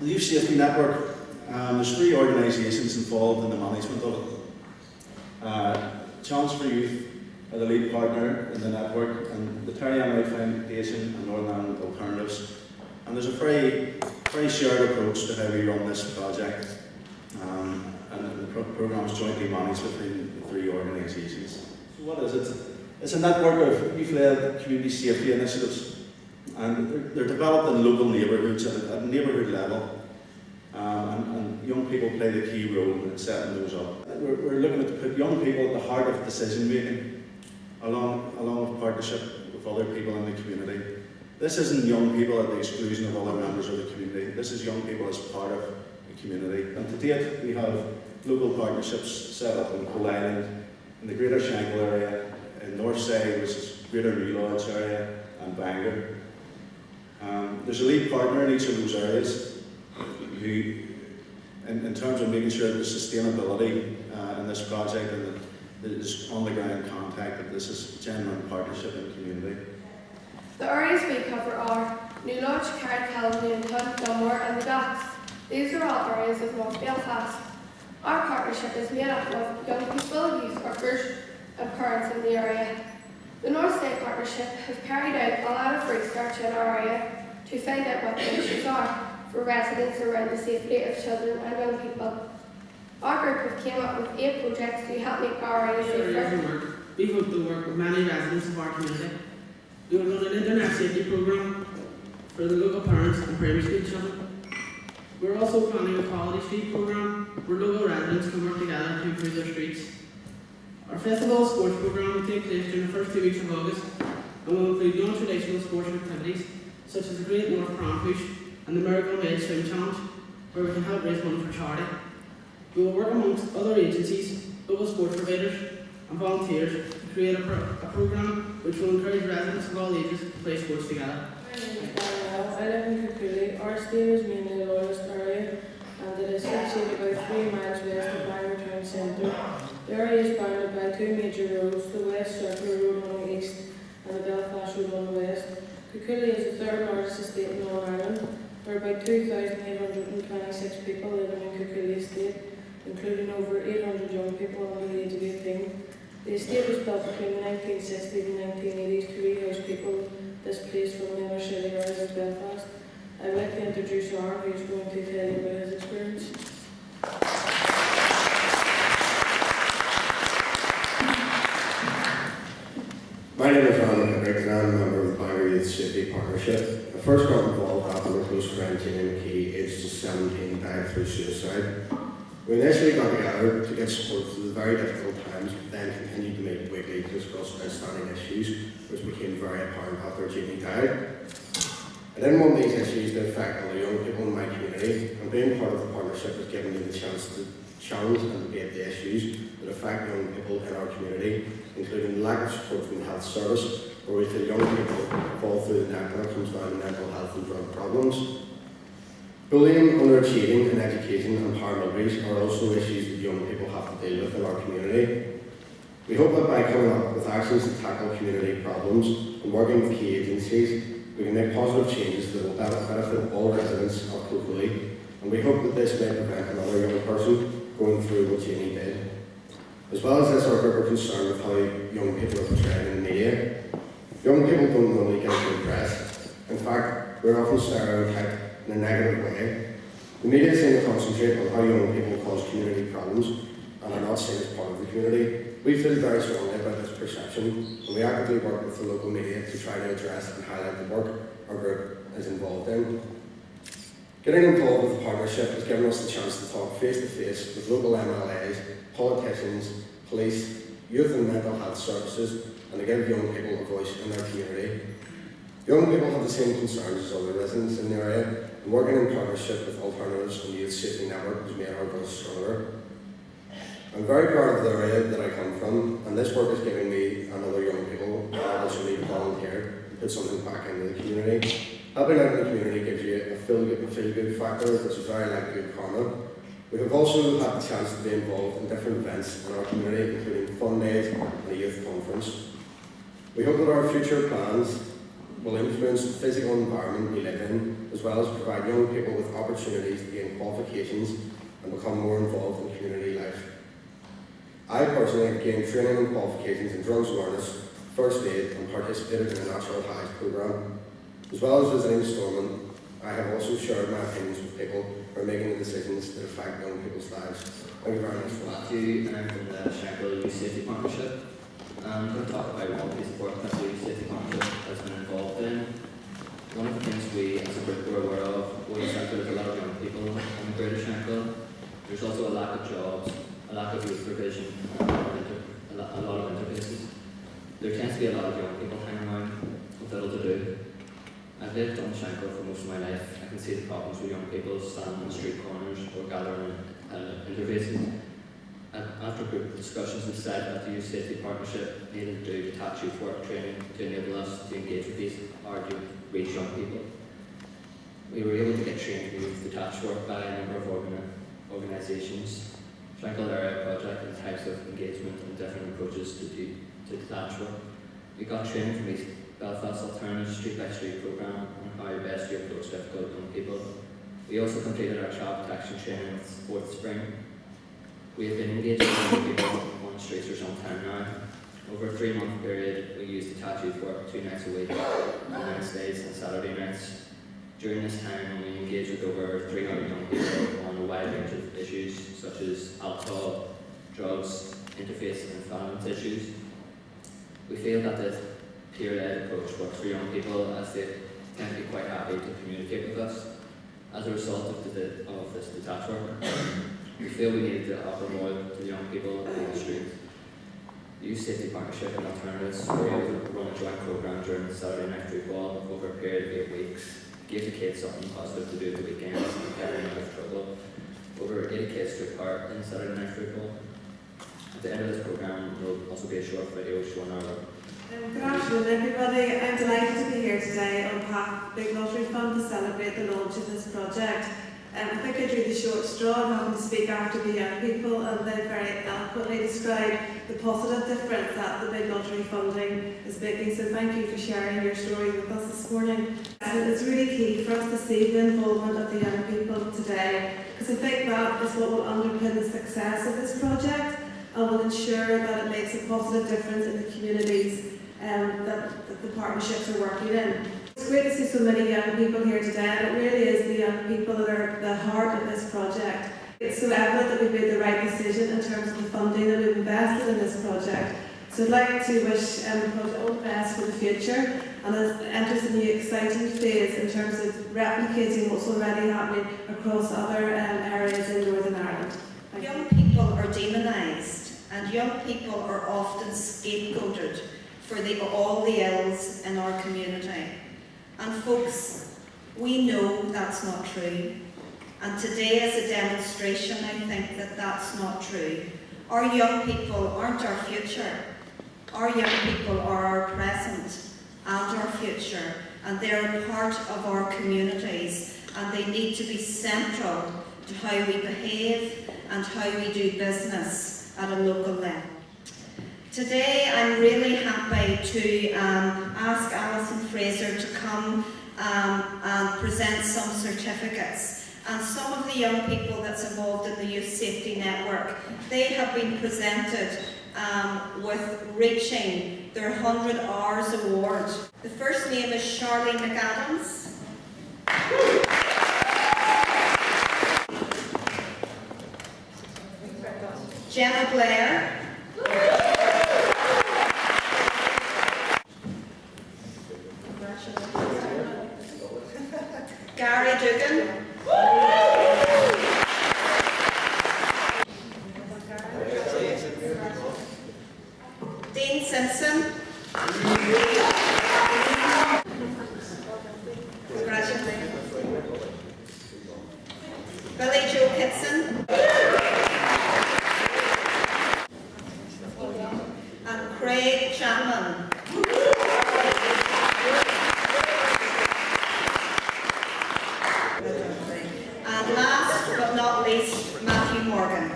The Youth Safety Network, there's 3 organisations involved in the management of it. Chance for Youth are the lead partner in the network, and the Terry Enright Foundation and Northern Ireland Alternatives. And there's a very shared approach to how we run this project, and the programme is jointly managed between the 3 organisations. So what is it? It's a network of youth-led community safety initiatives, and they're developed in local neighbourhoods at a neighbourhood level, and young people play the key role in setting those up. We're looking to put young people at the heart of decision making, along with partnership with other people in the community. This isn't young people at the exclusion of other members of the community. This is young people as part of the community. And to date, we have local partnerships set up in Coal Island, in the Greater Shankill area, in Northside, which is Greater New Lodge area, and Bangor. There's a lead partner in each of those areas who, in terms of making sure there's sustainability in this project, and that there's on-the-ground contact, that this is a genuine partnership in the community. The areas we cover are New Lodge, Carrickhill, Newington, Dunmore and the Docks. These are all areas of North Belfast. Our partnership is made up of young people, youth workers and parents in the area. The Northside Partnership have carried out a lot of research in our area to find out what the issues are for residents around the safety of children and young people. Our group have came up with 8 projects to help make our area safer. We hope to work with many residents of our community. We will run an internet safety programme for the local parents and primary school children. We're also planning a quality street programme where local residents can work together to improve their streets. Our festival sports programme will take place during the first 2 weeks of August and will include non-traditional sports activities such as the Great North Pram Push and the Miracle Made Swim Challenge, where we can help raise money for charity. We will work amongst other agencies, local sports providers and volunteers to create a programme which will encourage residents of all ages to play sports together. My name is Danielle. I live in Kirkcaldy. Our estate is mainly a loyalist area, and it is situated about 3 miles west of Bangor Town Centre. The area is bounded by 2 major roads, the West Circular Road on the east and the Belfast Road on the west. Kirkcaldy is the 3rd largest estate in Northern Ireland. There are about 2,826 people living in Kirkcaldy estate, including over 800 young people under the age of 18. The estate was built between the 1960s and 1980s to rehouse people displaced from the inner city areas of Belfast. I would like to introduce Aaron, who is going to tell you about his experience. My name is Enright, and I'm a member of the Bangor Youth Safety Partnership. I first got involved after a close friend, Jamie McKee, aged just 17, died through suicide. We initially got together to get support through the very difficult times, but then continued to meet weekly to discuss outstanding issues, which became very apparent after Jamie died. I didn't want these issues to affect all the young people in my community, and being part of the partnership has given me the chance to challenge and debate the issues that affect young people in our community, including the lack of support from the health service, where we feel young people fall through the net when it comes down to mental health and drug problems. Bullying, underachieving in education and paramilitaries are also issues that young people have to deal with in our community. We hope that by coming up with actions to tackle community problems and working with key agencies, we can make positive changes that will benefit all residents of Kirkcaldy, and we hope that this may prevent another young person going through what Jamie did. As well as this, our group are concerned with how young people are portrayed in the media. Young people don't normally get a good press. In fact, we're often stereotyped in a negative way. The media seem to concentrate on how young people cause community problems and are not seen as part of the community. We feel very strongly about this perception, and we actively work with the local media to try to address and highlight the work our group is involved in. Getting involved with the partnership has given us the chance to talk face to face with local MLAs, politicians, police, youth and mental health services, and to give young people a voice in their community. Young people have the same concerns as other residents in the area, and working in partnership with Alternatives and Youth Safety Network has made our voice stronger. I'm very proud of the area that I come from, and this work has given me and other young people the opportunity to volunteer and put something back into the community. Helping out in the community gives you a feel-good factor, which is very like good karma. We have also had the chance to be involved in different events in our community, including fun days and a youth conference. We hope that our future plans will influence the physical environment we live in, as well as provide young people with opportunities to gain qualifications and become more involved in community life. I personally have gained training and qualifications in drugs awareness, first aid, and participated in a Natural Highs programme. As well as visiting Stormont, I have also shared my opinions with people who are making the decisions that affect young people's lives. Thank you very much for that. Matthew, and I'm from the Shankill Youth Safety Partnership. I'm going to talk about one piece of work that the Youth Safety Partnership has been involved in. One of the things we as a group were aware of was that there's a lot of young people in the Greater Shankill. There's also a lack of jobs, a lack of youth provision, and a lot of interfaces. There tends to be a lot of young people hanging around with little to do. I've lived on Shankill for most of my life. I can see the problems with young people standing on street corners or gathering interfaces. After group discussions, we decided that the Youth Safety Partnership needed to do detached youth work training to enable us to engage with these hard to reach young people. We were able to get trained in youth detached work by a number of organisations. Shankill Area Project and types of engagement and different approaches to detached work. We got training from East Belfast Alternative Street by Street programme on how best to approach difficult young people. We also completed our child protection training with 4th Spring. We have been engaging with young people on the streets for some time now. Over a 3-month period, we used detached youth work 2 nights a week, on Wednesdays and Saturday nights. During this time, we engaged with over 300 young people on a wide range of issues such as alcohol, drugs, interface and violence issues. We feel that the peer-led approach works for young people as they tend to be quite happy to communicate with us. As a result of this detached work, we feel we needed to offer more to the young people on the street. The Youth Safety Partnership and Alternatives were able to run a joint programme during the Saturday night football over a period of 8 weeks. Give the kids something positive to do at the weekends and get them out of trouble. Over 80 kids took part in Saturday night football. At the end of this programme, there will also be a short video showing our work. Good afternoon everybody. I'm delighted to be here today on behalf of the Big Lottery Fund to celebrate the launch of this project. I think I drew the short straw and having to speak after the young people, and they very eloquently described the positive difference that the Big Lottery funding is making, so thank you for sharing your story with us this morning. It's really key for us to see the involvement of the young people today, because I think that is what will underpin the success of this project and will ensure that it makes a positive difference in the communities that the partnerships are working in. It's great to see so many young people here today, and it really is the young people that are the heart of this project. It's so evident that we've made the right decision in terms of the funding that we've invested in this project. So I'd like to wish the project all the best for the future, and as it enters a new exciting phase in terms of replicating what's already happening across other areas in Northern Ireland. Thank you. Young people are demonised, and young people are often scapegoated for all the ills in our community. And folks, we know that's not true. And today is a demonstration, I think, that that's not true. Our young people aren't our future. Our young people are our present and our future, and they're a part of our communities, and they need to be central to how we behave and how we do business at a local level. Today I'm really happy to ask Alison Fraser to come and present some certificates. And some of the young people that's involved in the Youth Safety Network, they have been presented with reaching their 100 Hours Award. The first name is Charlie McAdams. Jenna Blair. Gary Dugan. Dean Simpson. Congratulations. Billy Joe Kitson. And Craig Chapman. And last but not least, Matthew Morgan.